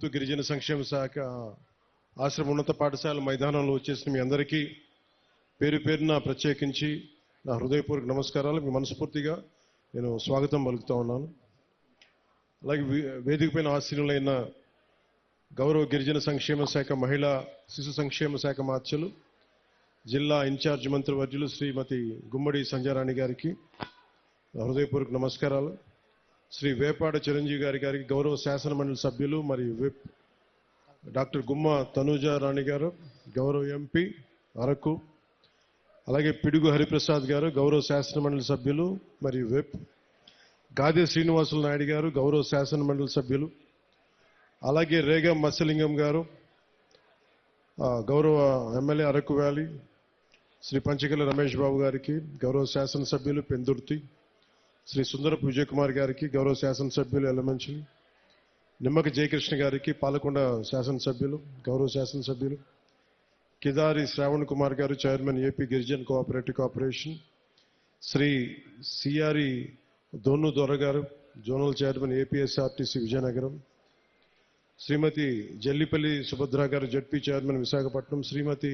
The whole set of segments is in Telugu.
ప్రభుత్వ గిరిజన సంక్షేమ శాఖ ఆశ్రమ ఉన్నత పాఠశాల మైదానంలో వచ్చేసిన మీ అందరికీ పేరు పేరున ప్రత్యేకించి నా హృదయపూర్వక నమస్కారాలు. మీ మనస్ఫూర్తిగా నేను స్వాగతం పలుకుతా ఉన్నాను. అలాగే వేదిక పైన ఆశీనులైన గౌరవ గిరిజన సంక్షేమ శాఖ మహిళా శిశు సంక్షేమ శాఖ మార్చలు జిల్లా ఇన్ఛార్జ్ మంత్రివర్యులు శ్రీమతి గుమ్మడి సంజారాణి గారికి హృదయపూర్వక నమస్కారాలు. శ్రీ వేపాడ చిరంజీవి గారికి గౌరవ శాసన మండలి సభ్యులు మరియు విప్ డాక్టర్ గుమ్మ తనూజా రాణి గారు గౌరవ ఎంపీ అరకు, అలాగే పిడుగు హరిప్రసాద్ గారు గౌరవ శాసన మండలి సభ్యులు మరియు విప్, గాదే శ్రీనివాసులు నాయుడు గారు గౌరవ శాసన మండలి సభ్యులు, అలాగే రేగా మత్స్యలింగం గారు గౌరవ ఎమ్మెల్యే అరకు వ్యాలీ, శ్రీ పంచకల రమేష్ బాబు గారికి గౌరవ శాసనసభ్యులు పెందుర్తి, శ్రీ సుందరపు విజయ్ కుమార్ గారికి గౌరవ శాసనసభ్యులు ఎల్లమంచిలి, నిమ్మక జయకృష్ణ గారికి పాలకొండ శాసనసభ్యులు గౌరవ శాసనసభ్యులు, కిదారి శ్రావణ్ కుమార్ గారు chairman AP గిరిజన్ cooperative corporation, Shri CRE దోను దొర గారు జోనల్ చైర్మన్ ఏపీఎస్ఆర్టీసీ విజయనగరం, శ్రీమతి జల్లిపల్లి సుభద్ర గారు జడ్పీ చైర్మన్ విశాఖపట్నం, శ్రీమతి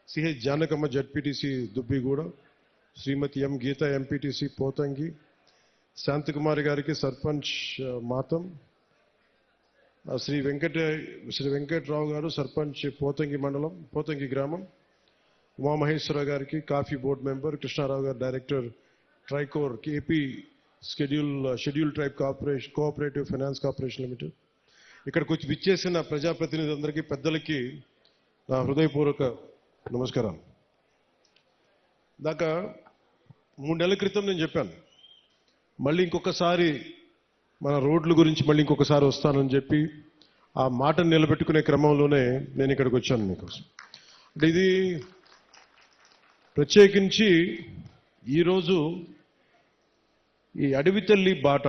సిహెచ్ జానకమ్మ జడ్పీటీసీ దుబ్బిగూడ, శ్రీమతి ఎం గీత ఎంపీటీసీ పోతంగి, శాంతకుమారి గారికి సర్పంచ్ మాతం, శ్రీ వెంకట్రావు గారు సర్పంచ్ పోతంగి మండలం పోతంగి గ్రామం, ఉమామహేశ్వరరావు గారికి కాఫీ బోర్డు మెంబర్, కృష్ణారావు గారు director Tricor AP schedule tribe cooperative finance corporation limited, ఇక్కడికి వచ్చి విచ్చేసిన ప్రజాప్రతినిధులందరికీ పెద్దలకి నా హృదయపూర్వక నమస్కారం. దాకా 3 నెలల క్రితం నేను చెప్పాను మళ్ళీ ఇంకొకసారి మన రోడ్ల గురించి మళ్ళీ ఇంకొకసారి వస్తానని చెప్పి ఆ మాటను నిలబెట్టుకునే క్రమంలోనే నేను ఇక్కడికి వచ్చాను మీకోసం. అంటే ఇది ప్రత్యేకించి ఈరోజు ఈ అడవి తల్లి బాట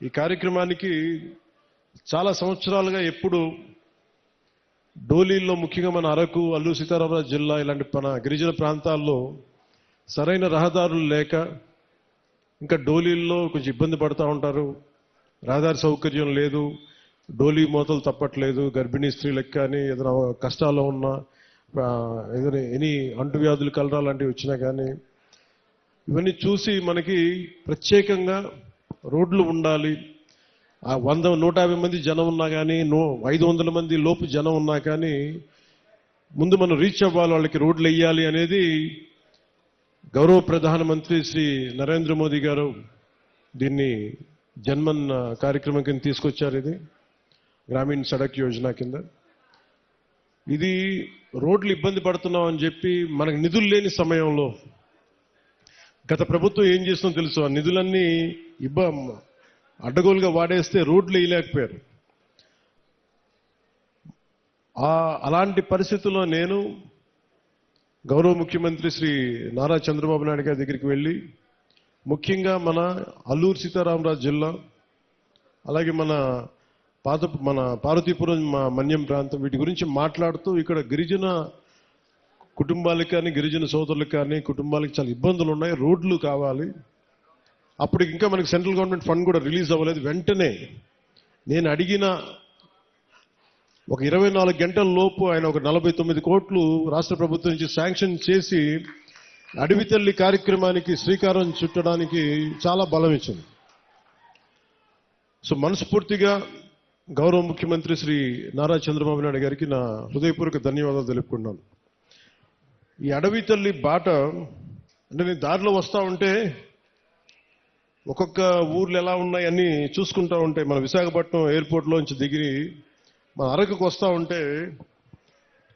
ఈ కార్యక్రమానికి చాలా సంవత్సరాలుగా ఎప్పుడు డోలీల్లో ముఖ్యంగా మన అరకు, అల్లూరు సీతారామరాజు జిల్లా ఇలాంటి మన గిరిజన ప్రాంతాల్లో సరైన రహదారులు లేక ఇంకా డోలీల్లో కొంచెం ఇబ్బంది పడుతూ ఉంటారు. రహదారి సౌకర్యం లేదు, డోలీ మోతలు తప్పట్లేదు, గర్భిణీ స్త్రీలకు కానీ ఏదైనా కష్టాల్లో ఉన్నా ఏదైనా ఎనీ అంటువ్యాధులు కలరా లాంటివి వచ్చినా కానీ ఇవన్నీ చూసి మనకి ప్రత్యేకంగా రోడ్లు ఉండాలి. 100-150 మంది జనం ఉన్నా కానీ 500 మంది లోపు జనం ఉన్నా కానీ ముందు మనం రీచ్ అవ్వాలి, వాళ్ళకి రోడ్లు వేయాలి అనేది గౌరవ ప్రధానమంత్రి శ్రీ నరేంద్ర మోదీ గారు దీన్ని జన్మన్ కార్యక్రమం కింద తీసుకొచ్చారు. ఇది గ్రామీణ సడక్ యోజన కింద. ఇది రోడ్లు ఇబ్బంది పడుతున్నాం అని చెప్పి మనకు నిధులు లేని సమయంలో గత ప్రభుత్వం ఏం చేస్తుందో తెలుసు, ఆ నిధులన్నీ అడ్డగోలుగా వాడేస్తే రోడ్లు వేయలేకపోయారు. అలాంటి పరిస్థితుల్లో నేను గౌరవ ముఖ్యమంత్రి శ్రీ నారా చంద్రబాబు నాయుడు గారి దగ్గరికి వెళ్ళి ముఖ్యంగా మన అల్లూరు సీతారామరాజు జిల్లా అలాగే మన పార్వతీపురం మన్యం ప్రాంతం వీటి గురించి మాట్లాడుతూ ఇక్కడ గిరిజన కుటుంబాలకు కానీ గిరిజన సోదరులకు కానీ కుటుంబాలకు చాలా ఇబ్బందులు ఉన్నాయి, రోడ్లు కావాలి. అప్పుడు ఇంకా మనకి సెంట్రల్ గవర్నమెంట్ ఫండ్ కూడా రిలీజ్ అవ్వలేదు. వెంటనే నేను అడిగిన ఒక 24 గంటల లోపు ఆయన ఒక 49 కోట్లు రాష్ట్ర ప్రభుత్వం నుంచి శాంక్షన్ చేసి అడవి తల్లి కార్యక్రమానికి శ్రీకారం చుట్టడానికి చాలా బలం ఇచ్చింది. సో మనస్ఫూర్తిగా గౌరవ ముఖ్యమంత్రి శ్రీ నారా చంద్రబాబు నాయుడు గారికి నా హృదయపూర్వక ధన్యవాదాలు తెలుపుకున్నాను. ఈ అడవి తల్లి బాట అంటే నేను దారిలో వస్తూ ఉంటే ఒక్కొక్క ఊర్లు ఎలా ఉన్నాయి అన్ని చూసుకుంటూ ఉంటాయి. మన విశాఖపట్నం ఎయిర్పోర్ట్లోంచి దిగి మన అరకుకు వస్తూ ఉంటే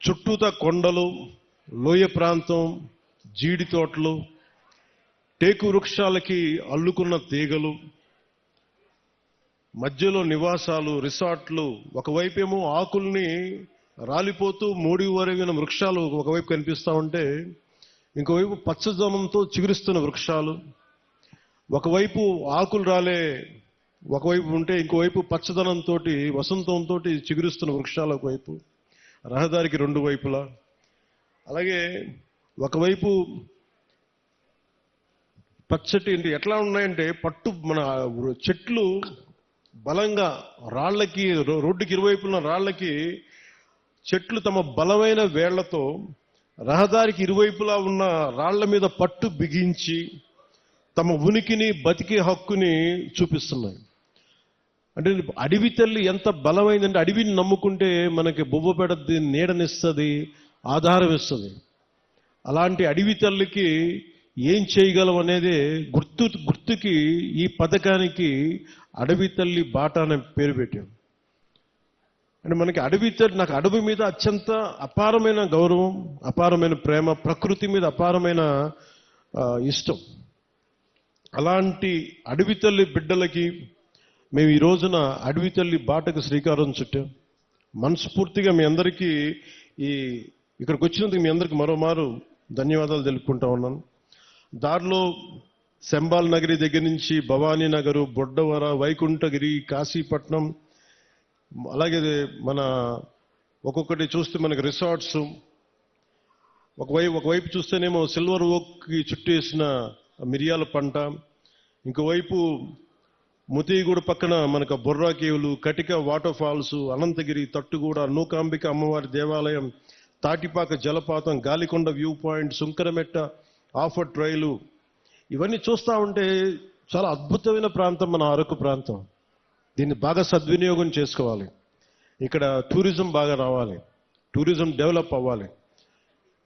చుట్టూతా కొండలు, లోయ ప్రాంతం, జీడి తోటలు, టేకు వృక్షాలకి అల్లుకున్న తీగలు, మధ్యలో నివాసాలు, రిసార్ట్లు, ఒకవైపేమో ఆకుల్ని రాలిపోతూ మోడి వరగిన వృక్షాలు ఒకవైపు కనిపిస్తూ ఉంటే ఇంకోవైపు పచ్చదనంతో చిగురిస్తున్న వృక్షాలు, ఒకవైపు ఆకులు రాలే ఒకవైపు ఉంటే ఇంకోవైపు పచ్చదనంతో వసంతంతో చిగురిస్తున్న వృక్షాలు ఒకవైపు, రహదారికి 2 వైపులా, అలాగే ఒకవైపు పచ్చటి ఎట్లా ఉన్నాయంటే పట్టు మన చెట్లు బలంగా రాళ్లకి రోడ్డుకి ఇరువైపున రాళ్లకి చెట్లు తమ బలమైన వేళ్లతో రహదారికి ఇరువైపులా ఉన్న రాళ్ల మీద పట్టు బిగించి తమ ఉనికిని బతికే హక్కుని చూపిస్తున్నాయి. అంటే అడవి తల్లి ఎంత బలమైందంటే అడవిని నమ్ముకుంటే మనకి బొబ్బ పెడద్ది, నీడనిస్తుంది, ఆధారం ఇస్తుంది. అలాంటి అడవి తల్లికి ఏం చేయగలం అనేది గుర్తుకి ఈ పథకానికి అడవి తల్లి బాట అనే పేరు పెట్టాం. అంటే మనకి అడవి తల్లి, నాకు అడవి మీద అత్యంత అపారమైన గౌరవం, అపారమైన ప్రేమ, ప్రకృతి మీద అపారమైన ఇష్టం. అలాంటి అడవి తల్లి బిడ్డలకి మేము ఈ రోజున అడవి తల్లి బాటకు శ్రీకారం చుట్టాం. మనస్ఫూర్తిగా మీ అందరికీ ఇక్కడికి వచ్చినందుకు మీ అందరికీ మరోమారు ధన్యవాదాలు తెలుపుకుంటా ఉన్నాను. దారిలో శంబాల్ నగరి దగ్గర నుంచి భవానీ నగరు, బొడ్డవర, వైకుంఠగిరి, కాశీపట్నం, అలాగే మన ఒక్కొక్కటి చూస్తే మనకి రిసార్ట్స్, ఒకవైపు చూస్తేనేమో సిల్వర్ ఓక్కి చుట్టేసిన మిరియాల పంట, ఇంకోవైపు ముతిగూడ పక్కన మనకు బొర్రా కేవులు, కటిక వాటర్ ఫాల్స్, అనంతగిరి, తట్టుగూడ, నూకాంబిక అమ్మవారి దేవాలయం, తాటిపాక జలపాతం, గాలికొండ వ్యూ పాయింట్, సుంకరమెట్ట ఆఫర్ ట్రైలు, ఇవన్నీ చూస్తూ ఉంటే చాలా అద్భుతమైన ప్రాంతం మన అరకు ప్రాంతం. దీన్ని బాగా సద్వినియోగం చేసుకోవాలి. ఇక్కడ టూరిజం బాగా రావాలి, టూరిజం డెవలప్ అవ్వాలి.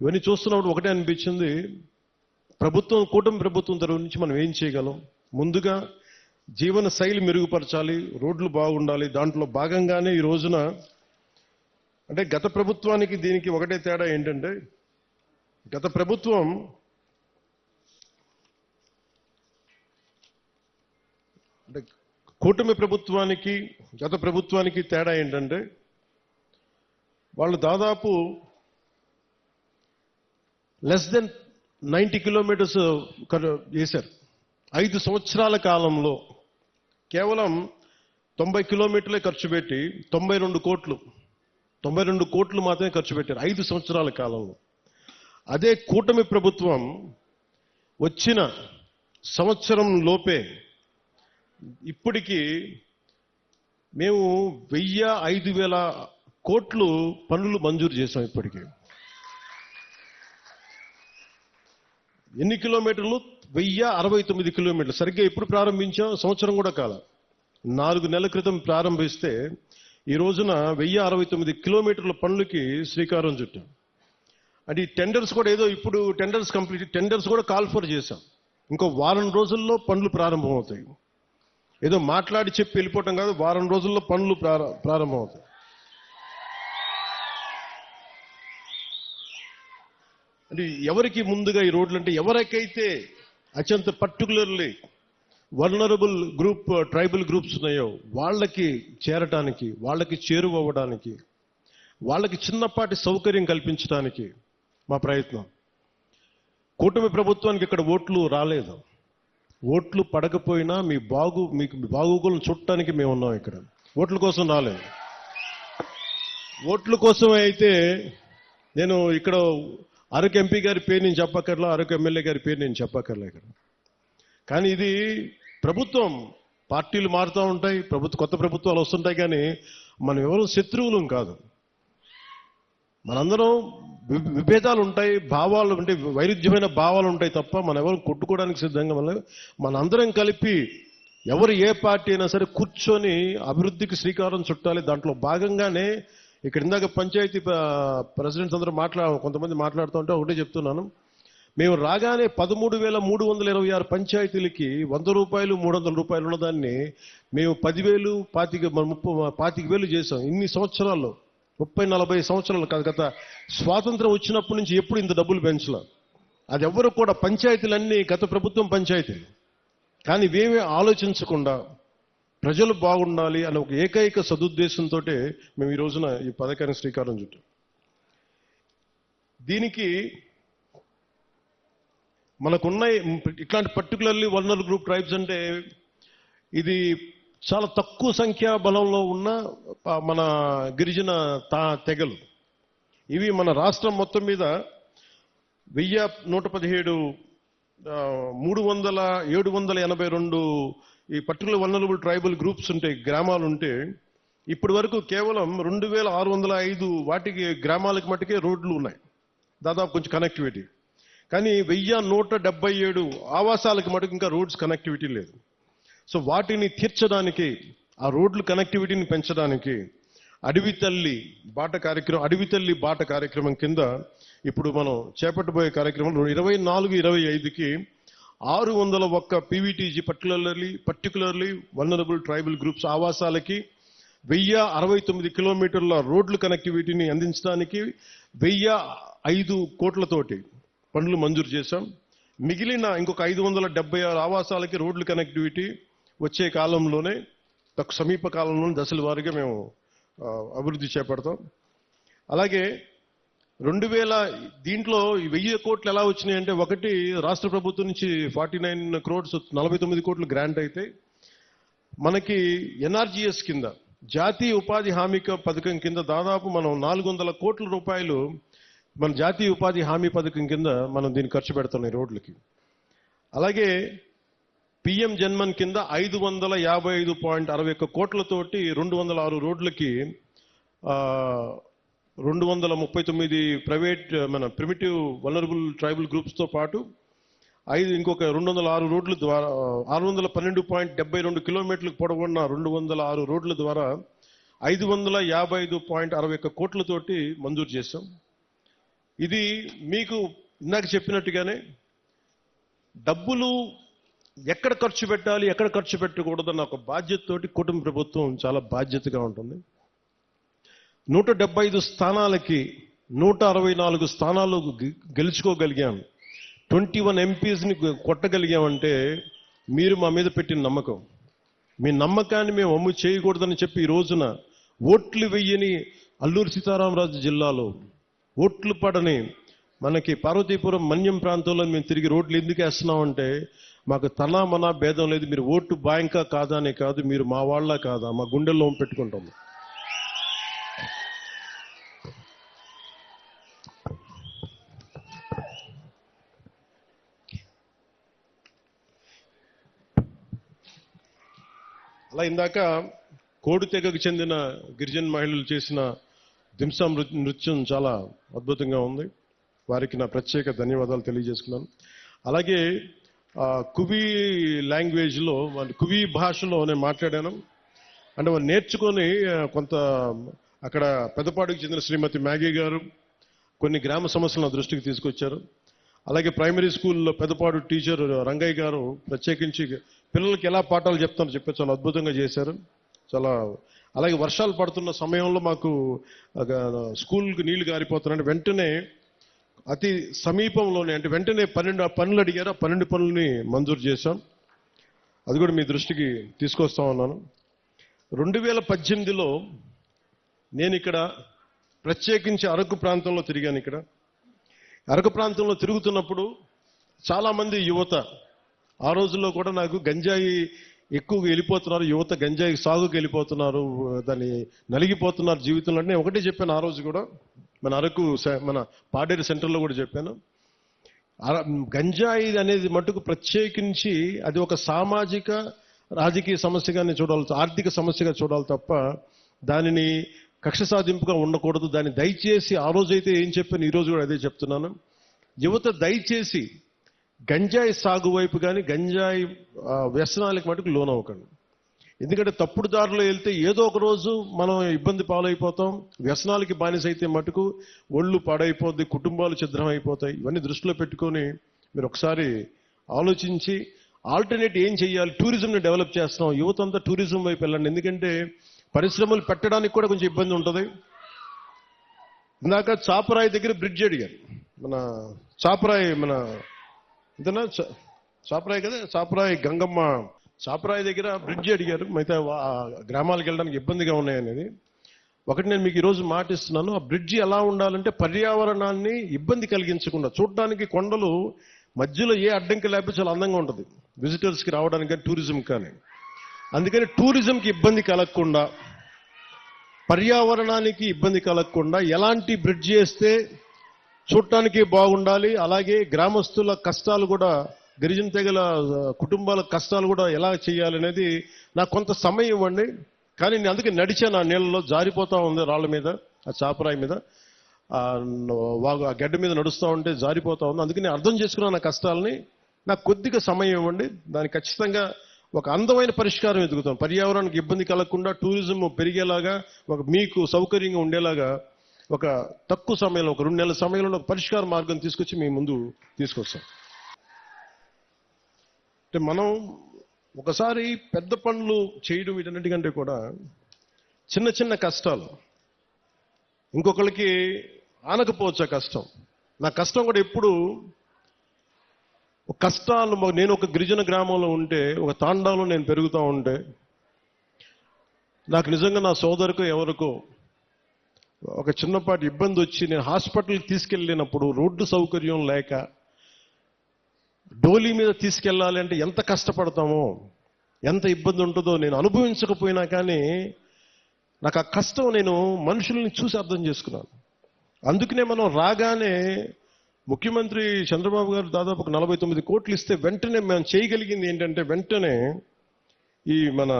ఇవన్నీ చూస్తున్నప్పుడు ఒకటే అనిపించింది, కూటమి ప్రభుత్వం తరఫు నుంచి మనం ఏం చేయగలం? ముందుగా జీవన శైలి మెరుగుపరచాలి, రోడ్లు బాగుండాలి. దాంట్లో భాగంగానే ఈ రోజున అంటే గత ప్రభుత్వానికి దీనికి ఒకటే తేడా ఏంటంటే, గత ప్రభుత్వం అంటే కూటమి ప్రభుత్వానికి గత ప్రభుత్వానికి తేడా ఏంటంటే, వాళ్ళు దాదాపు లెస్ దెన్ 90 కిలోమీటర్స్ చేశారు. 5 సంవత్సరాల కాలంలో కేవలం 90 కిలోమీటర్లే ఖర్చు పెట్టి 92 కోట్లు మాత్రమే ఖర్చు పెట్టారు 5 సంవత్సరాల కాలంలో. అదే కూటమి ప్రభుత్వం వచ్చిన సంవత్సరం లోపే ఇప్పటికీ మేము 1000-5000 కోట్లు పనులు మంజూరు చేశాం. ఇప్పటికీ ఎన్ని కిలోమీటర్లు? 1069 కిలోమీటర్లు. సరిగ్గా ఎప్పుడు ప్రారంభించాం? సంవత్సరం కూడా కాల, 4 నెలల క్రితం ప్రారంభిస్తే ఈ రోజున 1069 కిలోమీటర్ల పనులకి శ్రీకారం చుట్టాం. అంటే ఈ టెండర్స్ కూడా ఏదో ఇప్పుడు టెండర్స్ కూడా కాల్ ఫర్ చేశాం. ఇంకో వారం రోజుల్లో పనులు ప్రారంభమవుతాయి. ఏదో మాట్లాడి చెప్పి వెళ్ళిపోవటం కాదు, వారం రోజుల్లో పనులు ప్రారంభమవుతాయి. అంటే ఎవరికి ముందుగా ఈ రోడ్లు అంటే, ఎవరికైతే అత్యంత particularly vulnerable group, tribal groups ఉన్నాయో వాళ్ళకి చేరటానికి, వాళ్ళకి చేరువవ్వడానికి, వాళ్ళకి చిన్నపాటి సౌకర్యం కల్పించడానికి మా ప్రయత్నం. కూటమి ప్రభుత్వానికి ఇక్కడ ఓట్లు రాలేదు. ఓట్లు పడకపోయినా మీకు బాగోగులను చుట్టానికి మేము ఉన్నాం. ఇక్కడ ఓట్ల కోసం రాలేదు. ఓట్ల కోసం అయితే నేను ఇక్కడ అరకు ఎంపీ గారి పేరు నేను చెప్పక్కర్లా, అరకు ఎమ్మెల్యే గారి పేరు నేను చెప్పక్కర్లా ఇక్కడ. కానీ ఇది ప్రభుత్వం, పార్టీలు మారుతూ ఉంటాయి, కొత్త ప్రభుత్వాలు వస్తుంటాయి, కానీ మనం ఎవరు శత్రువులం కాదు. మనందరం విభేదాలు ఉంటాయి, భావాలు అంటే వైరుధ్యమైన భావాలు ఉంటాయి తప్ప మనం ఎవరు కొట్టుకోవడానికి సిద్ధంగా మనందరం కలిపి ఎవరు ఏ పార్టీ అయినా సరే కూర్చొని అభివృద్ధికి శ్రీకారం చుట్టాలి. దాంట్లో భాగంగానే ఇక్కడ ఇందాక పంచాయతీ ప్రెసిడెంట్స్ అందరూ కొంతమంది మాట్లాడుతూ ఉంటే ఒకటే చెప్తున్నాను, మేము రాగానే 13,326 పంచాయతీలకి 100 రూపాయలు 300 రూపాయలు ఉన్నదాన్ని మేము 10,000 25,000 చేసాం. ఇన్ని సంవత్సరాల్లో 30-40 సంవత్సరాలు కాదు, గత స్వాతంత్రం వచ్చినప్పటి నుంచి ఎప్పుడు ఇంత డబ్బులు పెంచలే. అది ఎవరు కూడా, పంచాయతీలన్నీ గత ప్రభుత్వం పంచాయతీలు, కానీ ఇవేమీ ఆలోచించకుండా ప్రజలు బాగుండాలి అనే ఒక ఏకైక సదుద్దేశంతో మేము ఈ రోజున ఈ పథకానికి శ్రీకారం చుట్టాం. దీనికి మనకున్న ఇట్లాంటి పర్టికులర్లీ వల్నరబుల్ గ్రూప్ ట్రైబ్స్ అంటే ఇది చాలా తక్కువ సంఖ్యా బలంలో ఉన్న మన గిరిజన తెగలు. ఇవి మన రాష్ట్రం మొత్తం మీద 1117 782 ఈ పర్టికులర్ వల్నరబుల్ ట్రైబల్ గ్రూప్స్ ఉంటాయి, గ్రామాలు ఉంటే ఇప్పటి వరకు కేవలం 2605 వాటికి గ్రామాలకు మట్టుకే రోడ్లు ఉన్నాయి, దాదాపు కొంచెం కనెక్టివిటీ. కానీ 1177 ఆవాసాలకు మటుకు ఇంకా రోడ్స్ కనెక్టివిటీ లేదు. సో వాటిని తీర్చడానికి, ఆ రోడ్లు కనెక్టివిటీని పెంచడానికి అడవి తల్లి బాట కార్యక్రమం కింద ఇప్పుడు మనం చేపట్టబోయే కార్యక్రమంలో 24-25కి 601 PVTG particularly vulnerable tribal groups ఆవాసాలకి 1069 కిలోమీటర్ల రోడ్లు కనెక్టివిటీని అందించడానికి 1005 కోట్లతోటి పనులు మంజూరు చేశాం. మిగిలిన ఇంకొక 576 ఆవాసాలకి రోడ్లు కనెక్టివిటీ వచ్చే కాలంలోనే, సమీప కాలంలోనే దశల వారీగా మేము అభివృద్ధి చేపడతాం. అలాగే దీంట్లో 1000 కోట్లు ఎలా వచ్చినాయి అంటే, ఒకటి రాష్ట్ర ప్రభుత్వం నుంచి 49 crores 49 కోట్లు గ్రాంట్ అయితే, మనకి ఎన్ఆర్జీఎస్ కింద జాతీయ ఉపాధి హామీ పథకం కింద దాదాపు మనం 400 కోట్ల రూపాయలు మన జాతీయ ఉపాధి హామీ పథకం కింద మనం దీన్ని ఖర్చు పెడుతున్నాం ఈ రోడ్లకి. అలాగే పిఎం జన్మన్ కింద 555.61 కోట్లతోటి 206 రోడ్లకి 239 ప్రైవేట్ ప్రిమిటివ్ వల్నరబుల్ ట్రైబల్ గ్రూప్స్తో పాటు ఇంకొక 206 రోడ్ల ద్వారా 612.72 కిలోమీటర్లకు పొడవున్న 206 రోడ్ల ద్వారా 555.61 కోట్లతోటి మంజూరు చేశాం. ఇది మీకు ఇందాక చెప్పినట్టుగానే డబ్బులు ఎక్కడ ఖర్చు పెట్టాలి, ఎక్కడ ఖర్చు పెట్టకూడదన్న ఒక బాధ్యతతోటి కుటుంబ ప్రభుత్వం చాలా బాధ్యతగా ఉంటుంది. 175 స్థానాలకి 164 స్థానాలు గెలుచుకోగలిగాం. 21 ఎంపీస్ని కొట్టగలిగామంటే మీరు మా మీద పెట్టిన నమ్మకం. మీ నమ్మకాన్ని మేము అమ్ము చేయకూడదని చెప్పి ఈ రోజున ఓట్లు వెయ్యని అల్లూరు సీతారామరాజు జిల్లాలో ఓట్లు పడని మనకి పార్వతీపురం మన్యం ప్రాంతంలో మేము తిరిగి రోడ్లు ఎందుకు వేస్తున్నామంటే, మాకు తనా మనా భేదం లేదు, మీరు ఓటు బ్యాంకా కాదా అనే కాదు, మీరు మా వాళ్ళ కాదా, మా గుండెల్లో పెట్టుకుంటాము. అలా ఇందాక కోడి తెగకు చెందిన గిరిజన మహిళలు చేసిన దింసా నృత్యం చాలా అద్భుతంగా ఉంది. వారికి నా ప్రత్యేక ధన్యవాదాలు తెలియజేసుకున్నాను. అలాగే కువి లాంగ్వేజ్లో, కువి భాషలో నేను మాట్లాడాను. అంటే వాళ్ళు నేర్చుకొని కొంత అక్కడ పెద్దపాడుకు చెందిన శ్రీమతి మ్యాగీ గారు కొన్ని గ్రామ సమస్యలను దృష్టికి తీసుకొచ్చారు. అలాగే ప్రైమరీ స్కూల్లో పెద్దపాడు టీచర్ రంగయ్య గారు ప్రత్యేకించి పిల్లలకి ఎలా పాఠాలు చెప్తారో చెప్పి చాలా అద్భుతంగా చేశారు. అలాగే వర్షాలు పడుతున్న సమయంలో మాకు స్కూల్కి నీళ్లు గారిపోతున్నాయంటే వెంటనే అతి సమీపంలోనే, అంటే వెంటనే 12 పనులు అడిగారు. 12 పనులని మంజూరు చేశాం. అది కూడా మీ దృష్టికి తీసుకొస్తా ఉన్నాను. 2018లో నేను ఇక్కడ ప్రత్యేకించి అరకు ప్రాంతంలో తిరిగాను. ఇక్కడ అరకు ప్రాంతంలో తిరుగుతున్నప్పుడు చాలామంది యువత, ఆ రోజుల్లో కూడా నాకు గంజాయి ఎక్కువగా వెళ్ళిపోతున్నారు, యువత గంజాయి సాగుకి వెళ్ళిపోతున్నారు, దాన్ని నలిగిపోతున్నారు జీవితంలో. అంటే ఒకటే చెప్పాను ఆ రోజు కూడా, మన అరకు మన పాడేరు సెంటర్లో కూడా చెప్పాను. గంజాయి అనేది మటుకు ప్రత్యేకించి అది ఒక సామాజిక రాజకీయ సమస్యగానే చూడాలి, ఆర్థిక సమస్యగా చూడాలి తప్ప దానిని కక్ష సాధింపుగా ఉండకూడదు. దాన్ని దయచేసి ఆ రోజైతే ఏం చెప్పాను, ఈ రోజు కూడా అదే చెప్తున్నాను. యువత దయచేసి గంజాయి సాగు వైపు కానీ గంజాయి వ్యసనాలకు మటుకు లోనవ్వకండి. ఎందుకంటే తప్పుడు దారిలో వెళ్తే ఏదో ఒక రోజు మనం ఇబ్బంది పాలైపోతాం. వ్యసనాలకి బానిసైతే మటుకు ఒళ్ళు పాడైపోద్ది, కుటుంబాలు ఛిద్రం అయిపోతాయి. ఇవన్నీ దృష్టిలో పెట్టుకొని మీరు ఒకసారి ఆలోచించి ఆల్టర్నేట్ ఏం చేయాలి. టూరిజంని డెవలప్ చేస్తున్నాం, యువత అంతా టూరిజం వైపు వెళ్ళండి. ఎందుకంటే పరిశ్రమలు పెట్టడానికి కూడా కొంచెం ఇబ్బంది ఉంటుంది. ఇందాక చాపరాయి దగ్గర బ్రిడ్జ్ అడిగారు. మన చాపరాయి ఇంతనా చాపరాయి కదా, చాపరాయి గంగమ్మ చాపరాయి దగ్గర బ్రిడ్జ్ అడిగారు. మిగతా గ్రామాలకు వెళ్ళడానికి ఇబ్బందిగా ఉన్నాయనేది ఒకటి నేను మీకు ఈరోజు మాటిస్తున్నాను. ఆ బ్రిడ్జి ఎలా ఉండాలంటే పర్యావరణాన్ని ఇబ్బంది కలిగించకుండా, చూడడానికి కొండలు మధ్యలో ఏ అడ్డంకి లేకపోతే చాలా అందంగా ఉంటుంది విజిటర్స్కి రావడానికి కానీ టూరిజం కానీ. అందుకని టూరిజంకి ఇబ్బంది కలగకుండా, పర్యావరణానికి ఇబ్బంది కలగకుండా ఎలాంటి బ్రిడ్జ్ చేస్తే చూడటానికి బాగుండాలి, అలాగే గ్రామస్తుల కష్టాలు కూడా గిరిజన తెగల కుటుంబాల కష్టాలు కూడా ఎలా చేయాలనేది నాకు కొంత సమయం ఇవ్వండి. కానీ నేను అందుకే నడిచాను, ఆ నీళ్ళలో జారిపోతా ఉంది, రాళ్ళ మీద, ఆ చాపరాయి మీద, ఆ గడ్డ మీద నడుస్తూ ఉంటే జారిపోతా ఉంది. అందుకే నేను అర్థం చేసుకున్నాను నా కష్టాలని. నాకు కొద్దిగా సమయం ఇవ్వండి, దానికి ఖచ్చితంగా ఒక అందమైన పరిష్కారం ఎదుగుతాం. పర్యావరణానికి ఇబ్బంది కలగకుండా, టూరిజం పెరిగేలాగా, మీకు సౌకర్యంగా ఉండేలాగా ఒక తక్కువ సమయంలో, ఒక 2 నెలల సమయంలో ఒక పరిష్కార మార్గం తీసుకొచ్చి మీ ముందు తీసుకొస్తాం. అంటే మనం ఒకసారి పెద్ద పనులు చేయడం వీటన్నిటికంటే కూడా చిన్న చిన్న కష్టాలు ఇంకొకరికి ఆనకపోవచ్చు. ఆ కష్టం, నా కష్టం కూడా ఎప్పుడు కష్టాలు. నేను ఒక గిరిజన గ్రామంలో ఉంటే, ఒక తాండాలో నేను పెరుగుతూ ఉంటే, నాకు నిజంగా నా సోదరుకో ఎవరికో ఒక చిన్నపాటి ఇబ్బంది వచ్చి నేను హాస్పిటల్కి తీసుకెళ్ళినప్పుడు రోడ్డు సౌకర్యం లేక డోలీ మీద తీసుకెళ్ళాలి అంటే ఎంత కష్టపడతామో, ఎంత ఇబ్బంది ఉంటుందో నేను అనుభవించకపోయినా కానీ నాకు ఆ కష్టం నేను మనుషుల్ని చూసి అర్థం చేసుకున్నాను. అందుకనే మనం రాగానే ముఖ్యమంత్రి చంద్రబాబు గారు దాదాపు 49 కోట్లు ఇస్తే వెంటనే మేము చేయగలిగింది ఏంటంటే, వెంటనే ఈ మన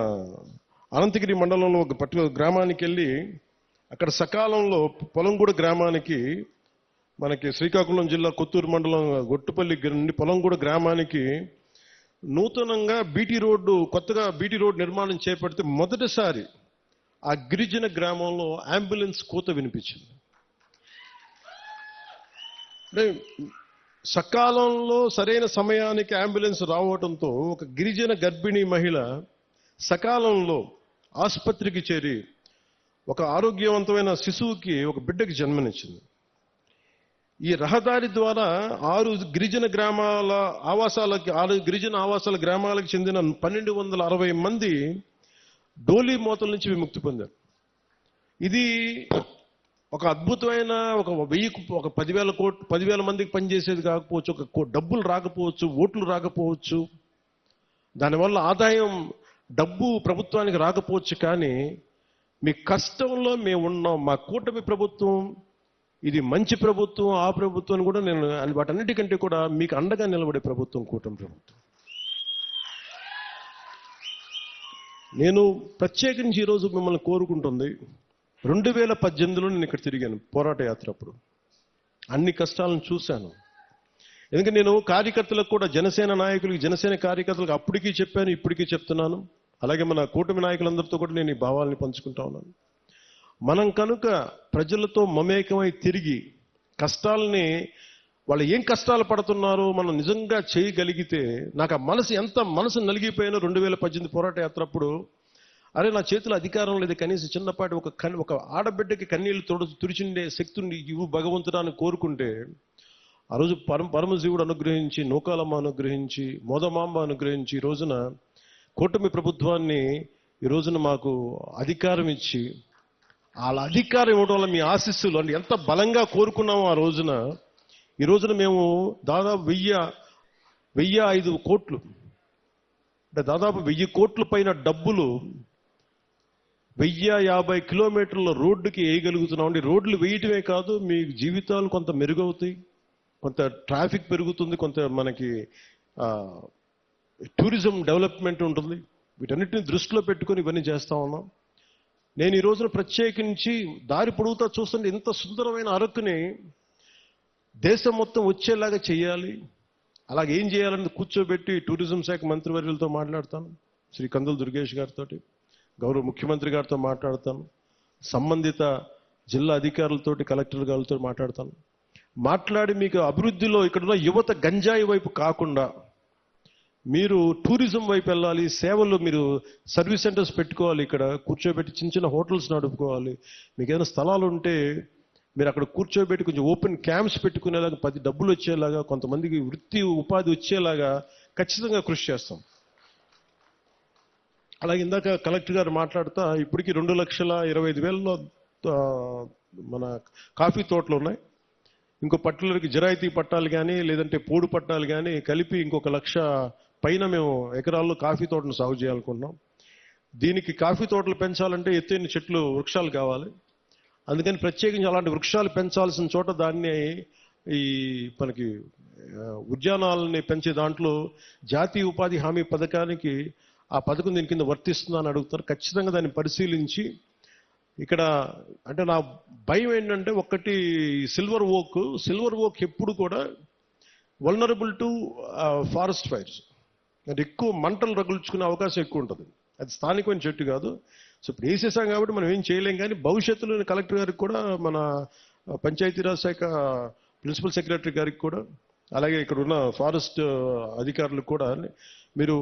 అనంతగిరి మండలంలో ఒక పర్టికులర్ గ్రామానికి వెళ్ళి అక్కడ సకాలంలో పొలంగూడ గ్రామానికి, మనకి శ్రీకాకుళం జిల్లా కొత్తూరు మండలం గొట్టుపల్లి నుండి పొలంగూడ గ్రామానికి నూతనంగా బీటీ రోడ్డు, కొత్తగా బీటీ రోడ్డు నిర్మాణం చేపడితే మొదటిసారి ఆ గిరిజన గ్రామంలో అంబులెన్స్ కూత వినిపించింది. అంటే సకాలంలో సరైన సమయానికి అంబులెన్స్ రావడంతో ఒక గిరిజన గర్భిణీ మహిళ సకాలంలో ఆసుపత్రికి చేరి ఒక ఆరోగ్యవంతమైన శిశువుకి, ఒక బిడ్డకి జన్మనిచ్చింది. ఈ రహదారి ద్వారా 6 గిరిజన గ్రామాల ఆవాసాలకి, 6 గిరిజన ఆవాసాల గ్రామాలకు చెందిన 1260 మంది డోలీ మోతల నుంచి విముక్తి పొందారు. ఇది ఒక అద్భుతమైన, ఒక 10,000 మందికి పనిచేసేది కాకపోవచ్చు, ఒక డబ్బులు రాకపోవచ్చు, ఓట్లు రాకపోవచ్చు, దానివల్ల ఆదాయం, డబ్బు ప్రభుత్వానికి రాకపోవచ్చు. కానీ మీ కష్టంలో మేము ఉన్నాం. మా కూటమి ప్రభుత్వం ఇది మంచి ప్రభుత్వం, ఆ ప్రభుత్వం కూడా నేను వాటన్నిటికంటే కూడా మీకు అండగా నిలబడే ప్రభుత్వం కూటమి ప్రభుత్వం. నేను ప్రత్యేకించి ఈరోజు మిమ్మల్ని కోరుకుంటుంది, 2018లో నేను ఇక్కడ తిరిగాను పోరాట యాత్ర. అప్పుడు అన్ని కష్టాలను చూశాను. ఎందుకంటే నేను కార్యకర్తలకు కూడా, జనసేన నాయకులకి, జనసేన కార్యకర్తలకు అప్పటికీ చెప్పాను, ఇప్పటికీ చెప్తున్నాను. అలాగే మన కూటమి నాయకులందరితో కూడా నేను ఈ భావాల్ని పంచుకుంటా ఉన్నాను. మనం కనుక ప్రజలతో మమేకమై తిరిగి కష్టాలని, వాళ్ళు ఏం కష్టాలు పడుతున్నారో మనం నిజంగా చేయగలిగితే, నాకు ఆ మనసు నలిగిపోయాను 2018 పోరాట యాత్ర అప్పుడు. అరే, నా చేతిలో అధికారం లేదు, కనీసం చిన్నపాటి ఒక ఆడబిడ్డకి కన్నీళ్లు తుడిచిండే శక్తిని ఇవ్వు భగవంతుడాన్ని కోరుకుంటే, ఆ రోజు పరమశివుడు అనుగ్రహించి, నూకాలమ్మ అనుగ్రహించి, మోదమాంబ అనుగ్రహించి, ఈ రోజున కూటమి ప్రభుత్వాన్ని, ఈ రోజున మాకు అధికారం ఇచ్చి, వాళ్ళ అధికారం ఇవ్వడం వల్ల మీ ఆశీస్సులు అంటే ఎంత బలంగా కోరుకున్నామో ఆ రోజున, ఈ రోజున మేము దాదాపు 1,005 కోట్లు, అంటే దాదాపు 1000 కోట్ల పైన డబ్బులు 1050 కిలోమీటర్ల రోడ్డుకి వేయగలుగుతున్నాం. రోడ్లు వేయటమే కాదు, మీ జీవితాలు కొంత మెరుగవుతాయి, కొంత ట్రాఫిక్ పెరుగుతుంది, కొంత మనకి టూరిజం డెవలప్మెంట్ ఉంటుంది. వీటన్నిటిని దృష్టిలో పెట్టుకొని ఇవన్నీ చేస్తా ఉన్నాం. నేను ఈ రోజున ప్రత్యేకించి దారి పొడుగుతా చూస్తుంటే, ఇంత సుందరమైన అరకుని దేశం మొత్తం వచ్చేలాగా చేయాలి. అలాగే ఏం చేయాలని కూర్చోబెట్టి టూరిజం శాఖ మంత్రివర్యులతో మాట్లాడతాను, శ్రీ కందుల దుర్గేష్ గారితో, గౌరవ ముఖ్యమంత్రి గారితో మాట్లాడతాను, సంబంధిత జిల్లా అధికారులతోటి, కలెక్టర్ గారితో మాట్లాడి మీకు అభివృద్ధిలో ఇక్కడున్న యువత గంజాయి వైపు కాకుండా మీరు టూరిజం వైపు వెళ్ళాలి, సేవలు, మీరు సర్వీస్ సెంటర్స్ పెట్టుకోవాలి, ఇక్కడ కూర్చోబెట్టి చిన్న చిన్న హోటల్స్ నడుపుకోవాలి. మీకు ఏదైనా స్థలాలు ఉంటే మీరు అక్కడ కూర్చోబెట్టి కొంచెం ఓపెన్ క్యాంప్స్ పెట్టుకునేలాగా, 10 డబ్బులు వచ్చేలాగా, కొంతమందికి వృత్తి ఉపాధి వచ్చేలాగా ఖచ్చితంగా కృషి చేస్తాం. అలాగే ఇందాక కలెక్టర్ గారు మాట్లాడుతా, ఇప్పటికీ 2,25,000లో మన కాఫీ తోటలు ఉన్నాయి. ఇంకో పట్టులకి జిరాయితీ పట్టాలు కానీ, లేదంటే పోడు పట్టాలు కానీ కలిపి ఇంకొక 1,00,000 పైన మేము ఎకరాల్లో కాఫీ తోటను సాగు చేయాలనుకుంటున్నాం. దీనికి కాఫీ తోటలు పెంచాలంటే ఎత్తైన చెట్లు, వృక్షాలు కావాలి. అందుకని ప్రత్యేకించి అలాంటి వృక్షాలు పెంచాల్సిన చోట దాన్ని ఈ మనకి ఉద్యానాలని పెంచే దాంట్లో జాతీయ ఉపాధి హామీ పథకానికి ఆ పథకం దీని కింద వర్తిస్తుందా అని అడుగుతారు. ఖచ్చితంగా దాన్ని పరిశీలించి ఇక్కడ అంటే నా భయం ఏంటంటే ఒకటి సిల్వర్ ఓక్ ఎప్పుడు కూడా వల్నరబుల్ టు ఫారెస్ట్ ఫైర్స్, అంటే ఎక్కువ మంటలు రగుల్చుకునే అవకాశం ఎక్కువ ఉంటుంది. అది స్థానికమైన చెట్టు కాదు. సో ఇప్పుడు వేసేసాం కాబట్టి మనం ఏం చేయలేం. కానీ భవిష్యత్తులో కలెక్టర్ గారికి కూడా, మన పంచాయతీరాజ్ శాఖ ప్రిన్సిపల్ సెక్రటరీ గారికి కూడా, అలాగే ఇక్కడ ఉన్న ఫారెస్ట్ అధికారులకు కూడా మీరు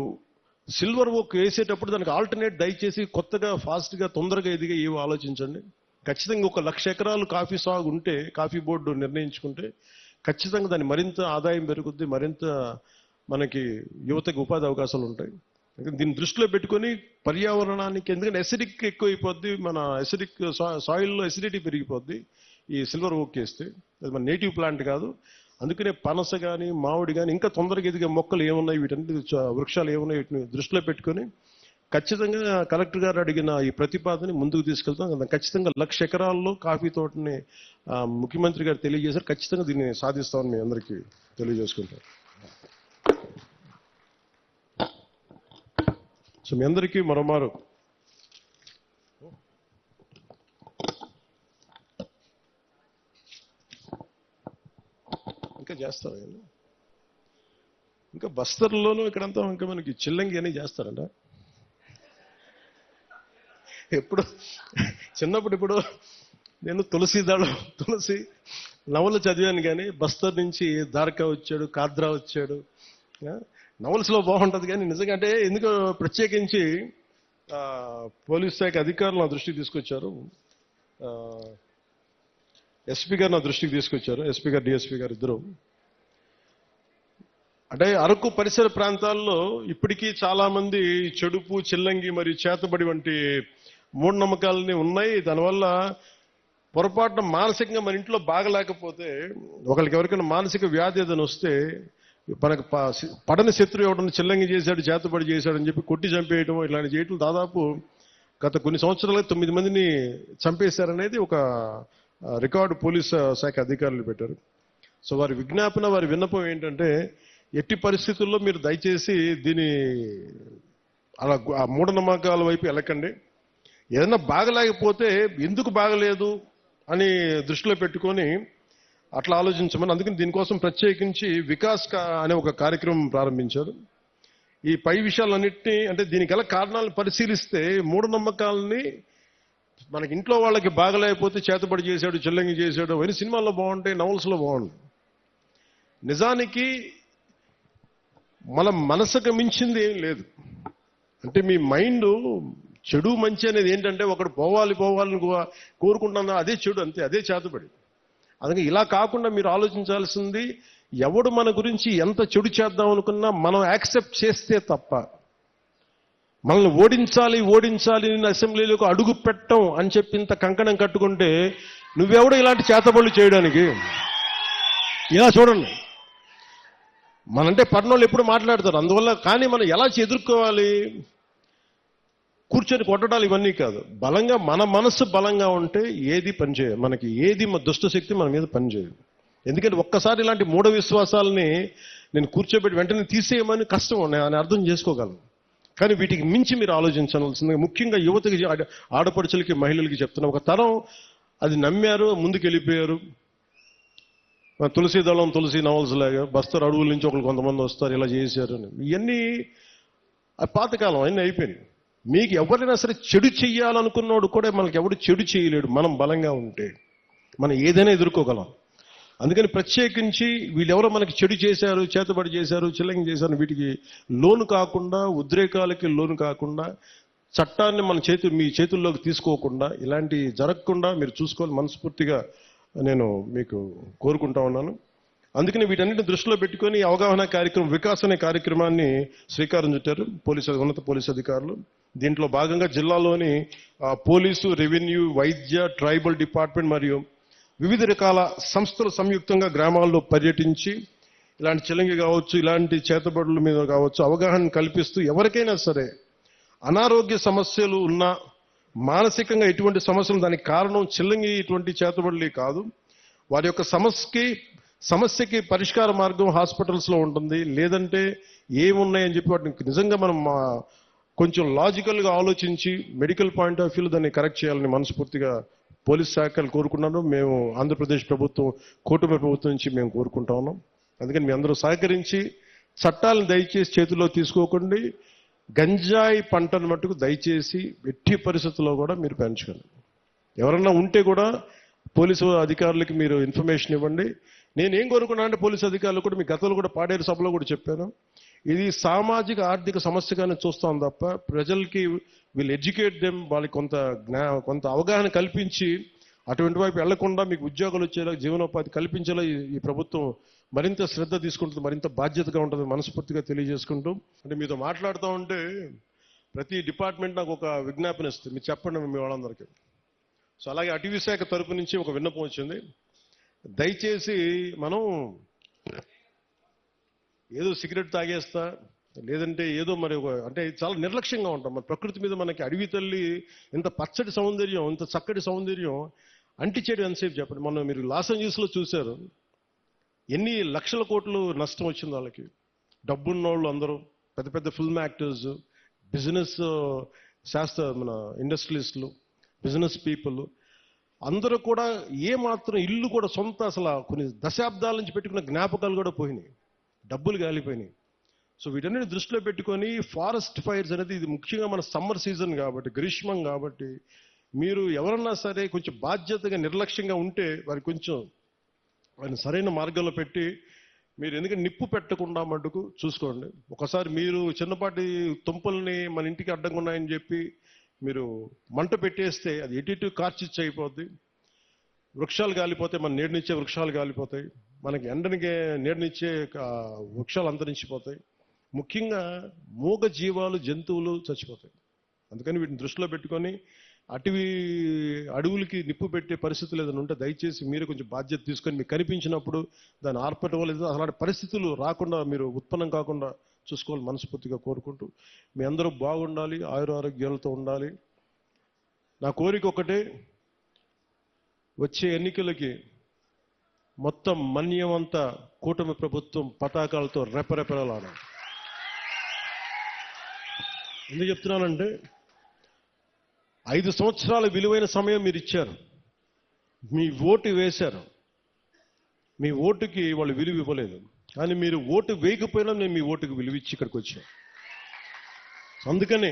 సిల్వర్ ఓక్ వేసేటప్పుడు దానికి ఆల్టర్నేట్ దయచేసి కొత్తగా ఫాస్ట్గా తొందరగా ఎదిగా ఏవో ఆలోచించండి. ఖచ్చితంగా 1,00,000 ఎకరాలు కాఫీ సాగు ఉంటే, కాఫీ బోర్డు నిర్ణయించుకుంటే ఖచ్చితంగా దాన్ని మరింత ఆదాయం పెరుగుద్ది, మరింత మనకి యువతకు ఉపాధి అవకాశాలు ఉంటాయి. దీన్ని దృష్టిలో పెట్టుకొని పర్యావరణానికి, ఎందుకంటే ఎసిడిక్ ఎక్కువైపోద్ది, మన ఎసిడిక్ సాయిల్లో ఎసిడిటీ పెరిగిపోద్ది ఈ సిల్వర్ ఓక్ వేస్తే. అది మన నేటివ్ ప్లాంట్ కాదు. అందుకనే పనస కానీ మామిడి కానీ ఇంకా తొందరగా ఎదిగే మొక్కలు ఏమున్నాయి, వీటన్నిటి వృక్షాలు ఏమున్నాయి, వీటిని దృష్టిలో పెట్టుకొని ఖచ్చితంగా కలెక్టర్ గారు అడిగిన ఈ ప్రతిపాదన ముందుకు తీసుకెళ్తాం. ఖచ్చితంగా 1,00,000 ఎకరాల్లో కాఫీ తోటని ముఖ్యమంత్రి గారు తెలియజేశారు. ఖచ్చితంగా దీన్ని సాధిస్తామని మీ అందరికీ తెలియజేసుకుంటాం. సో మీ అందరికీ మరోమారు ఇంకా చేస్తారు. ఇంకా బస్తర్లోనూ ఇక్కడంతా ఇంకా మనకి చిల్లంగి అని చేస్తారంట. ఎప్పుడు చిన్నప్పుడు ఇప్పుడు నేను తులసి నవలు చదివాను, కానీ బస్తర్ నుంచి ద్వారకా వచ్చాడు, కాద్రా వచ్చాడు. నవల్స్లో బాగుంటుంది. కానీ నిజంగా అంటే ఎందుకో ప్రత్యేకించి పోలీస్ శాఖ అధికారులు నా దృష్టికి తీసుకొచ్చారు, ఎస్పీ గారు నా దృష్టికి తీసుకొచ్చారు, ఎస్పీ గారు డిఎస్పీ గారు ఇద్దరు. అంటే అరకు పరిసర ప్రాంతాల్లో ఇప్పటికీ చాలా మంది చెడుపు, చిల్లంగి మరియు చేతబడి వంటి మూఢనమ్మకాలని ఉన్నాయి. దానివల్ల పొరపాటున మానసికంగా మన ఇంట్లో బాగలేకపోతే, ఒకరికి ఎవరికైనా మానసిక వ్యాధి ఏదైనా వస్తే, మనకు పడని శత్రువు ఎవడన్నా చిల్లంగి చేశాడు, చేతబడి చేశాడు అని చెప్పి కొట్టి చంపేయడం, ఇలాంటి చేయటం దాదాపు గత కొన్ని సంవత్సరాలుగా 9 మందిని చంపేశారనేది ఒక రికార్డు పోలీస్ శాఖ అధికారులు పెట్టారు. సో వారి విజ్ఞాపన, వారి విన్నపం ఏంటంటే, ఎట్టి పరిస్థితుల్లో మీరు దయచేసి దీని అలా మూఢనమ్మకాల వైపు వెళ్ళకండి. ఏదైనా బాగలేకపోతే ఎందుకు బాగలేదు అని దృష్టిలో పెట్టుకొని అట్లా ఆలోచించమని, అందుకని దీనికోసం ప్రత్యేకించి వికాస్ అనే ఒక కార్యక్రమం ప్రారంభించారు. ఈ పై విషయాలన్నింటినీ, అంటే దీనికి గల కారణాలను పరిశీలిస్తే మూఢనమ్మకాలని, మనకి ఇంట్లో వాళ్ళకి బాగలేకపోతే చేతబడి చేశాడు, చిల్లంగి చేశాడు అవన్నీ సినిమాల్లో బాగుంటాయి, నవల్స్లో బాగుంటాయి. నిజానికి మన మనసుకు మించింది ఏం లేదు. అంటే మీ మైండ్ చెడు మంచి అనేది ఏంటంటే, ఒకడు పోవాలని కోరుకుంటున్నా అదే చెడు, అంతే, అదే చేతబడి. అందుకే ఇలా కాకుండా మీరు ఆలోచించాల్సింది, ఎవడు మన గురించి ఎంత చెడు చేద్దాం అనుకున్నా మనం యాక్సెప్ట్ చేస్తే తప్ప, మనల్ని ఓడించాలి నేను అసెంబ్లీలోకి అడుగు పెట్టం అని చెప్పి ఇంత కంకణం కట్టుకుంటే నువ్వెవడో ఇలాంటి చేతబడులు చేయడానికి? ఇలా చూడండి, మనంటే పట్టణంలో ఎప్పుడు మాట్లాడతారు, అందువల్ల. కానీ మనం ఎలా ఎదుర్కోవాలి? కూర్చొని కొట్టడాలు ఇవన్నీ కాదు. బలంగా, మన మనస్సు బలంగా ఉంటే ఏది పనిచేయదు, మనకి ఏది దుష్ట శక్తి మన మీద పనిచేయదు. ఎందుకంటే ఒక్కసారి ఇలాంటి మూఢ విశ్వాసాలని నేను కూర్చోబెట్టి వెంటనే తీసేయమని కష్టం, నేను అర్థం చేసుకోగలను. కానీ వీటికి మించి మీరు ఆలోచించాల్సిందిగా, ముఖ్యంగా యువతకి, ఆడపడుచులకి, మహిళలకి చెప్తున్నా. ఒక తరం అది నమ్మారు, ముందుకు వెళ్ళిపోయారు. తులసి దళం, తులసి నవల్స్ లాగా బస్తర్ అడవుల నుంచి ఒకరు కొంతమంది వస్తారు, ఇలా చేశారు. ఇవన్నీ పాతకాలం, అన్నీ అయిపోయినాయి. మీకు ఎవరైనా సరే చెడు చెయ్యాలనుకున్నవాడు కూడా మనకి ఎవడు చెడు చేయలేడు, మనం బలంగా ఉంటే మనం ఏదైనా ఎదుర్కోగలం. అందుకని ప్రత్యేకించి వీళ్ళెవరో మనకి చెడు చేశారు, చేతబడి చేశారు, చిల్లంగి చేశారు, వీటికి లోను కాకుండా, ఉద్రేకాలకి లోను కాకుండా, చట్టాన్ని మీ చేతుల్లోకి తీసుకోకుండా, ఇలాంటి జరగకుండా మీరు చూసుకోవాలి మనస్ఫూర్తిగా నేను మీకు కోరుకుంటా ఉన్నాను. అందుకని వీటన్నిటిని దృష్టిలో పెట్టుకొని అవగాహన కార్యక్రమం, వికాస్ అనే కార్యక్రమాన్ని శ్రీకారం చుట్టారు ఉన్నత పోలీసు అధికారులు. దీంట్లో భాగంగా జిల్లాలోని పోలీసు, రెవెన్యూ, వైద్య, ట్రైబల్ డిపార్ట్మెంట్ మరియు వివిధ రకాల సంస్థలు సంయుక్తంగా గ్రామాల్లో పర్యటించి ఇలాంటి చిల్లంగి కావచ్చు, ఇలాంటి చేతబడుల మీద కావచ్చు అవగాహన కల్పిస్తూ, ఎవరికైనా సరే అనారోగ్య సమస్యలు ఉన్నా, మానసికంగా ఎటువంటి సమస్యలు, దానికి కారణం చిల్లంగి ఇటువంటి చేతబడులే కాదు, వారి యొక్క సమస్యకి సమస్యకి పరిష్కార మార్గం హాస్పిటల్స్లో ఉంటుంది, లేదంటే ఏమున్నాయని చెప్పి వాటిని నిజంగా మనం కొంచెం లాజికల్గా ఆలోచించి మెడికల్ పాయింట్ ఆఫ్ వ్యూలో దాన్ని కరెక్ట్ చేయాలని మనస్ఫూర్తిగా పోలీస్ శాఖలు కోరుకున్నాను. మేము ఆంధ్రప్రదేశ్ ప్రభుత్వం, కూటమి ప్రభుత్వం నుంచి మేము కోరుకుంటా ఉన్నాం. అందుకని మీ అందరూ సహకరించి చట్టాలను దయచేసి చేతుల్లో తీసుకోకండి. గంజాయి పంటను మట్టుకు దయచేసి ఎట్టి పరిస్థితుల్లో కూడా మీరు పెంచుకోండి. ఎవరన్నా ఉంటే కూడా పోలీసు అధికారులకి మీరు ఇన్ఫర్మేషన్ ఇవ్వండి. నేనేం కోరుకున్నా అంటే పోలీసు అధికారులు కూడా మీ గతంలో కూడా పాడేరు సభలో కూడా చెప్పాను, ఇది సామాజిక ఆర్థిక సమస్యగానే చూస్తాం తప్ప ప్రజలకి వీళ్ళు ఎడ్యుకేట్ దెమ్, వాళ్ళకి కొంత అవగాహన కల్పించి అటువంటి వైపు వెళ్లకుండా మీకు ఉద్యోగాలు వచ్చేలా, జీవనోపాధి కల్పించేలా ఈ ప్రభుత్వం మరింత శ్రద్ధ తీసుకుంటుంది, మరింత బాధ్యతగా ఉంటుంది మనస్ఫూర్తిగా తెలియజేసుకుంటూ. అంటే మీతో మాట్లాడుతూ ఉంటే ప్రతి డిపార్ట్మెంట్ నాకు ఒక విజ్ఞాపన ఇస్తుంది, మీరు చెప్పండి మీ వాళ్ళందరికీ. సో అలాగే అటవీ శాఖ తరపు నుంచి ఒక విన్నపం వచ్చింది. దయచేసి మనం ఏదో సిగరెట్ తాగేస్తా, లేదంటే ఏదో మరి అంటే చాలా నిర్లక్ష్యంగా ఉంటాం. మన ప్రకృతి మీద మనకి అడవి తల్లి ఇంత పచ్చటి సౌందర్యం, ఇంత చక్కటి సౌందర్యం అంటిచేయడం ఎంతసేపు చెప్పండి. మనం మీరు లాస్ ఏంజల్స్లో చూశారు, ఎన్ని లక్షల కోట్లు నష్టం వచ్చింది వాళ్ళకి. డబ్బున్న వాళ్ళు అందరూ పెద్ద పెద్ద ఫిల్మ్ యాక్టర్స్, బిజినెస్ మన ఇండస్ట్రియలిస్టులు, బిజినెస్ పీపుల్ అందరూ కూడా ఏమాత్రం ఇల్లు కూడా సొంత అసలు కొన్ని దశాబ్దాల నుంచి పెట్టుకున్న జ్ఞాపకాలు కూడా పోయినాయి, డబ్బులు గాలిపోయినాయి. సో వీటన్నిటిని దృష్టిలో పెట్టుకొని ఫారెస్ట్ ఫైర్స్ అనేది ఇది ముఖ్యంగా మన సమ్మర్ సీజన్ కాబట్టి, గ్రీష్మం కాబట్టి, మీరు ఎవరన్నా సరే కొంచెం బాధ్యతగా నిర్లక్ష్యంగా ఉంటే వారిని సరైన మార్గంలో పెట్టి మీరు ఎందుకంటే నిప్పు పెట్టకుండా మటుకు చూసుకోండి. ఒకసారి మీరు చిన్నపాటి తుంపల్ని మన ఇంటికి అడ్డంగా ఉన్నాయని చెప్పి మీరు మంట పెట్టేస్తే అది ఎటు కార్చిచ్చు అయిపోద్ది. వృక్షాలు కాలిపోతాయి, మన నీడనిచ్చే వృక్షాలు కాలిపోతాయి, మనకి ఎండనికి నీడనిచ్చే వృక్షాలు అంతరించిపోతాయి. ముఖ్యంగా మూగ జీవాలు, జంతువులు చచ్చిపోతాయి. అందుకని వీటిని దృష్టిలో పెట్టుకొని అడవులకి నిప్పు పెట్టే పరిస్థితులు ఏదైనా ఉంటే దయచేసి మీరు కొంచెం బాధ్యత తీసుకొని మీకు కనిపించినప్పుడు దాన్ని ఆర్పటం వల్ల అలాంటి పరిస్థితులు రాకుండా మీరు ఉత్పన్నం కాకుండా చూసుకోవాలి మనస్ఫూర్తిగా కోరుకుంటూ, మీ అందరూ బాగుండాలి, ఆయురారోగ్యాలతో ఉండాలి. నా కోరిక ఒకటే, వచ్చే ఎన్నికలకి మొత్తం మన్యమంతా కూటమి ప్రభుత్వం పతాకాలతో రెపరెపలాడాలి. ఎందుకు చెప్తున్నానంటే 5 సంవత్సరాల విలువైన సమయం మీరు ఇచ్చారు, మీ ఓటు వేశారు, మీ ఓటుకి వాళ్ళు విలువ ఇవ్వలేదు. కానీ మీరు ఓటు వేయకపోయినా నేను మీ ఓటుకు విలువ ఇచ్చి ఇక్కడికి వచ్చాను. అందుకనే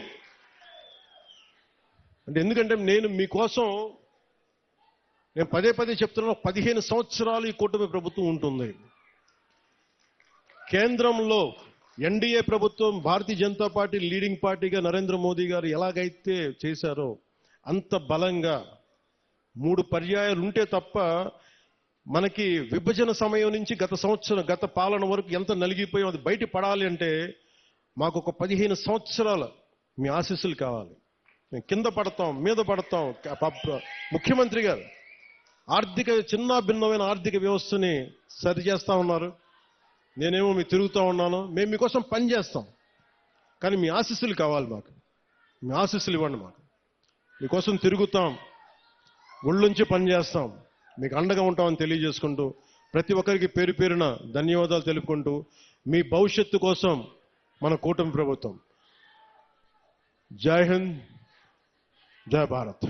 ఎందుకంటే నేను మీకోసం నేను పదే చెప్తున్నాను, 15 సంవత్సరాలు ఈ కూటమి ప్రభుత్వం ఉంటుంది. కేంద్రంలో ఎన్డీఏ ప్రభుత్వం, భారతీయ జనతా పార్టీ లీడింగ్ పార్టీగా నరేంద్ర మోదీ గారు ఎలాగైతే చేశారో అంత బలంగా 3 పర్యాయాలు ఉంటే తప్ప మనకి విభజన సమయం నుంచి గత పాలన వరకు ఎంత నలిగిపోయాం అది బయట పడాలి అంటే మాకు ఒక 15 సంవత్సరాల మీ ఆశీస్సులు కావాలి. మేము కింద పడతాం, మీద పడతాం. ముఖ్యమంత్రి గారు చిన్న భిన్నమైన ఆర్థిక వ్యవస్థని సరిచేస్తా ఉన్నారు, నేనేమో మీకు తిరుగుతూ ఉన్నాను. మేము మీకోసం పని చేస్తాం, కానీ మీ ఆశీస్సులు కావాలి మాకు. మీ ఆశీస్సులు ఇవ్వండి మాకు. మీకోసం తిరుగుతాం, ఒళ్ళుంచి పని చేస్తాం, మీకు అండగా ఉంటామని తెలియజేసుకుంటూ ప్రతి ఒక్కరికి పేరు పేరున ధన్యవాదాలు తెలుపుకుంటూ మీ భవిష్యత్తు కోసం మన కూటమి ప్రభుత్వం. జై హింద్, జై భారత్.